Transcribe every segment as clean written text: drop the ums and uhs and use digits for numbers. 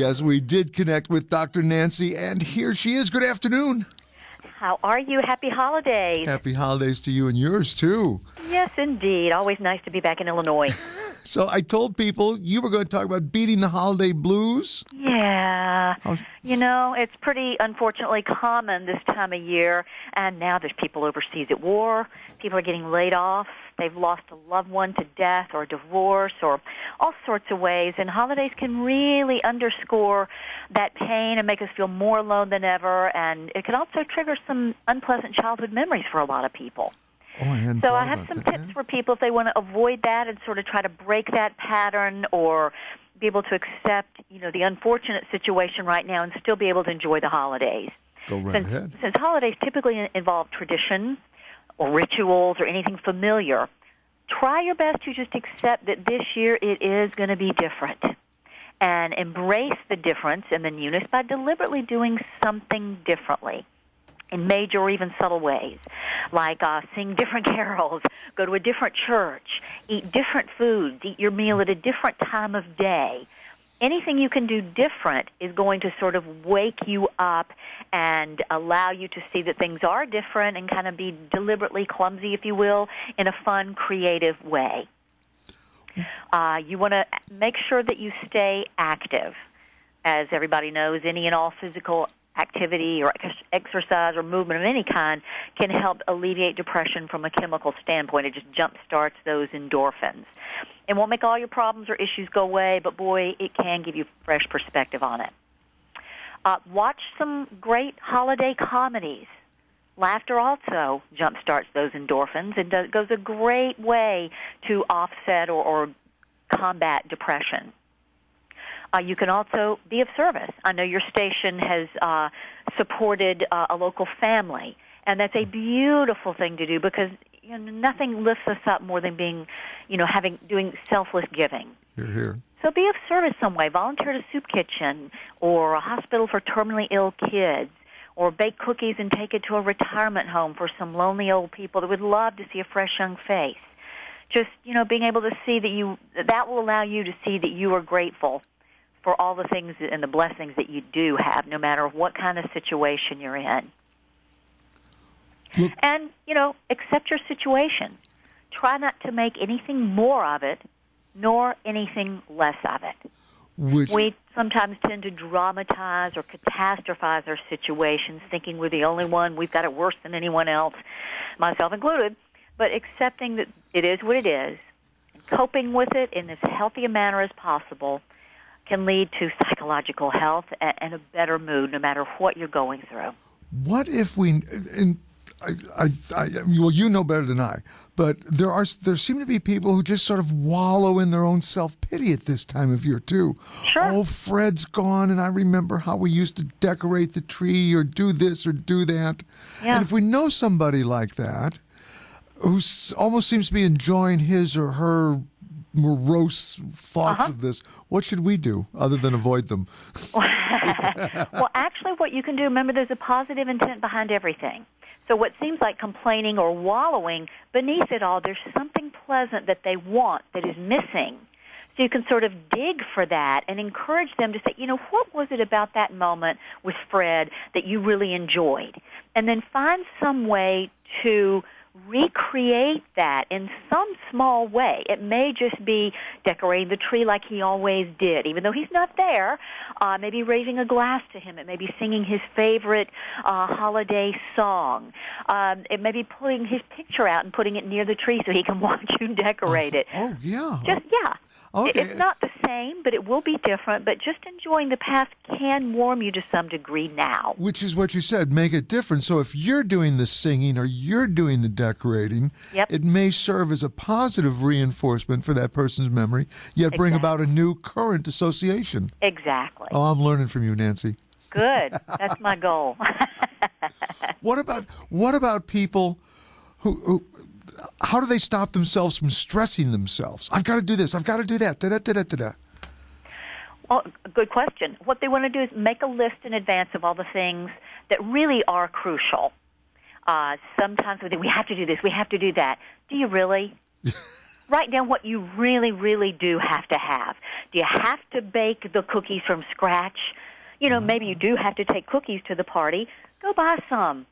Yes, we did connect with Dr. Nancy, and here she is. Good afternoon. How are you? Happy holidays. Happy holidays to you and yours, too. Yes, indeed. Always nice to be back in Illinois. So I told people you were going to talk about beating the holiday blues. Yeah. You know, it's pretty, unfortunately, common this time of year. And now there's people overseas at war. People are getting laid off. They've lost a loved one to death or divorce or all sorts of ways. And holidays can really underscore that pain and make us feel more alone than ever. And it can also trigger some unpleasant childhood memories for a lot of people. Oh, I hadn't So thought I have about some that, tips yeah. for people if they want to avoid that and sort of try to break that pattern or be able to accept, the unfortunate situation right now and still be able to enjoy the holidays. Go right ahead. Since holidays typically involve tradition or rituals or anything familiar, try your best to just accept that this year it is going to be different and embrace the difference and the newness by deliberately doing something differently in major or even subtle ways, like sing different carols, go to a different church, eat different foods, eat your meal at a different time of day. Anything you can do different is going to sort of wake you up and allow you to see that things are different and kind of be deliberately clumsy, if you will, in a fun, creative way. You want to make sure that you stay active. As everybody knows, any and all physical activity or exercise or movement of any kind can help alleviate depression from a chemical standpoint. It just jump-starts those endorphins. It won't make all your problems or issues go away, but boy, it can give you fresh perspective on it. Watch some great holiday comedies. Laughter also jump-starts those endorphins and goes a great way to offset or combat depression. You can also be of service. I know your station has supported a local family, and that's a beautiful thing to do because nothing lifts us up more than being, doing selfless giving. You're here. So be of service some way. Volunteer at a soup kitchen or a hospital for terminally ill kids, or bake cookies and take it to a retirement home for some lonely old people that would love to see a fresh young face. Just, being able to see that will allow you to see that you are grateful for all the things and the blessings that you do have, no matter what kind of situation you're in. Look. And, accept your situation. Try not to make anything more of it, nor anything less of it. We sometimes tend to dramatize or catastrophize our situations, thinking we're the only one, we've got it worse than anyone else, myself included, but accepting that it is what it is, and coping with it in as healthy a manner as possible can lead to psychological health and a better mood no matter what you're going through. What if we, well, you know better than I, but there seem to be people who just sort of wallow in their own self-pity at this time of year, too. Sure. Oh, Fred's gone, and I remember how we used to decorate the tree or do this or do that. Yeah. And if we know somebody like that who almost seems to be enjoying his or her morose thoughts of this, what should we do other than avoid them? Well, actually, what you can do, remember, there's a positive intent behind everything. So what seems like complaining or wallowing, beneath it all, there's something pleasant that they want that is missing. So you can sort of dig for that and encourage them to say, what was it about that moment with Fred that you really enjoyed? And then find some way to recreate that in some small way. It may just be decorating the tree like he always did, even though he's not there. Maybe raising a glass to him. It may be singing his favorite holiday song. It may be pulling his picture out and putting it near the tree so he can watch you decorate it. Oh, yeah. Yeah. Okay. It's not the same, but it will be different. But just enjoying the past can warm you to some degree now. Which is what you said, make it different. So if you're doing the singing or you're doing the decorating, it may serve as a positive reinforcement for that person's memory, yet bring about a new current association. Exactly. Oh, I'm learning from you, Nancy. Good. That's my goal. What about people who how do they stop themselves from stressing themselves? I've got to do this. I've got to do that. Da-da-da-da-da-da. Well, good question. What they want to do is make a list in advance of all the things that really are crucial. Sometimes we think, we have to do this, we have to do that. Do you really? Write down what you really, really do have to have. Do you have to bake the cookies from scratch? Maybe you do have to take cookies to the party. Go buy some.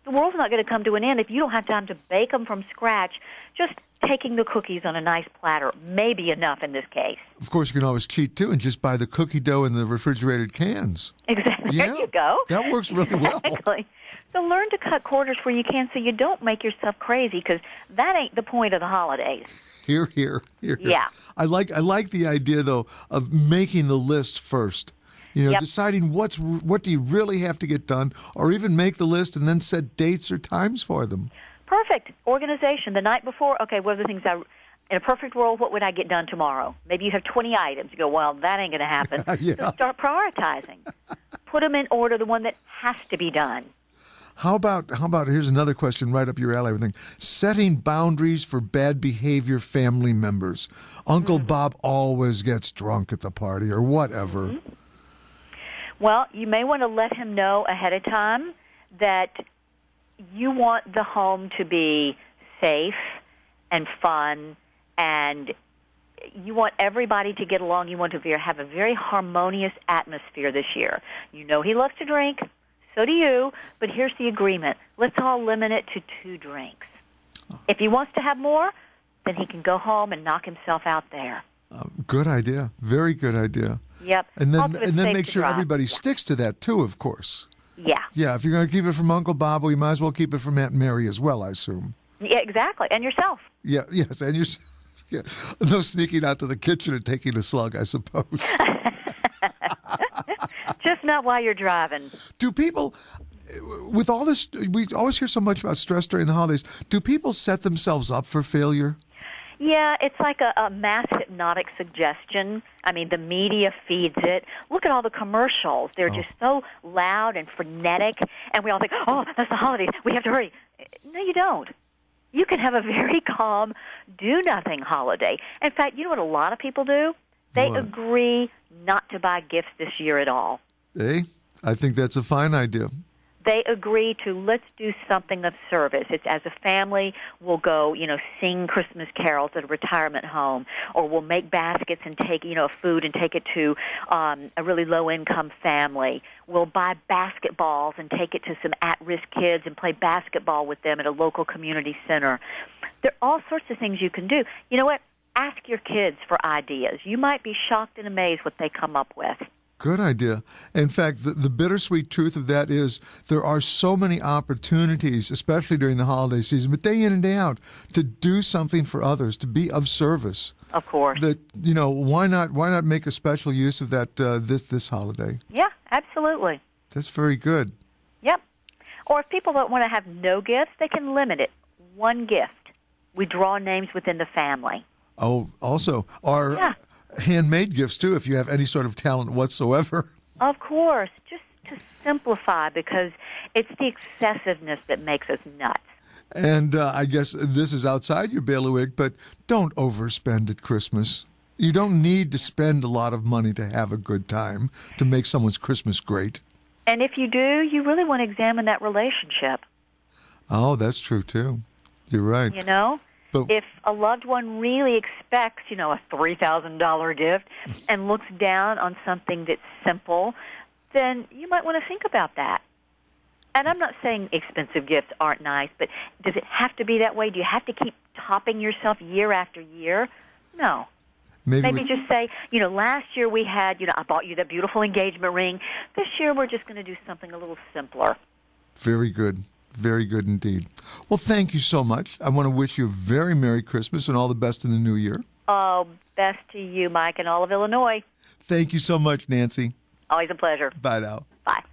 The world's not going to come to an end if you don't have time to bake them from scratch. Just taking the cookies on a nice platter may be enough in this case. Of course, you can always cheat, too, and just buy the cookie dough in the refrigerated cans. Exactly. Yeah, there you go. That works really well. Exactly. So learn to cut corners where you can so you don't make yourself crazy, because that ain't the point of the holidays. Here. Yeah. I like the idea, though, of making the list first. Deciding what do you really have to get done, or even make the list and then set dates or times for them. Perfect. Organization. The night before, okay, what are the things in a perfect world, what would I get done tomorrow? Maybe you have 20 items. You go, well, that ain't going to happen. Yeah. So start prioritizing. Put them in order, the one that has to be done. How about here's another question right up your alley, everything. Setting boundaries for bad behavior family members. Uncle Bob always gets drunk at the party or whatever. Mm-hmm. Well, you may want to let him know ahead of time that you want the home to be safe and fun, and you want everybody to get along. You want to have a very harmonious atmosphere this year. You know he loves to drink, so do you, but here's the agreement. Let's all limit it to 2 drinks. If he wants to have more, then he can go home and knock himself out there. Good idea. Very good idea. Yep. And then make sure everybody sticks to that, too, of course. Yeah. Yeah, if you're going to keep it from Uncle Bob, well, you might as well keep it from Aunt Mary as well, I assume. Yeah, exactly. And yourself. Yeah, yes, and you. Yeah. No sneaking out to the kitchen and taking a slug, I suppose. Just not while you're driving. Do people, with all this, we always hear so much about stress during the holidays, do people set themselves up for failure? Yeah, it's like a mass hypnotic suggestion. I mean, the media feeds it. Look at all the commercials. They're just so loud and frenetic, and we all think, oh, that's the holidays. We have to hurry. No, you don't. You can have a very calm, do-nothing holiday. In fact, you know what a lot of people do? They agree not to buy gifts this year at all. Hey, I think that's a fine idea. They agree to, let's do something of service. It's as a family, we'll go, sing Christmas carols at a retirement home, or we'll make baskets and take, food and take it to a really low-income family. We'll buy basketballs and take it to some at-risk kids and play basketball with them at a local community center. There are all sorts of things you can do. You know what? Ask your kids for ideas. You might be shocked and amazed what they come up with. Good idea. In fact, the bittersweet truth of that is there are so many opportunities, especially during the holiday season, but day in and day out, to do something for others, to be of service. Of course. That, why not make a special use of that this holiday? Yeah, absolutely. That's very good. Yep. Or if people don't want to have no gifts, they can limit it. 1 gift. We draw names within the family. Oh, also, Yeah. Handmade gifts, too, if you have any sort of talent whatsoever. Of course, just to simplify, because it's the excessiveness that makes us nuts. And I guess this is outside your bailiwick, but don't overspend at Christmas. You don't need to spend a lot of money to have a good time, to make someone's Christmas great. And if you do, you really want to examine that relationship. Oh, that's true, too. You're right. But if a loved one really expects, a $3,000 gift and looks down on something that's simple, then you might want to think about that. And I'm not saying expensive gifts aren't nice, but does it have to be that way? Do you have to keep topping yourself year after year? No. Maybe just say, last year we had, I bought you that beautiful engagement ring. This year we're just going to do something a little simpler. Very good. Very good indeed. Well, thank you so much. I want to wish you a very Merry Christmas and all the best in the new year. Oh, best to you, Mike, and all of Illinois. Thank you so much, Nancy. Always a pleasure. Bye now. Bye.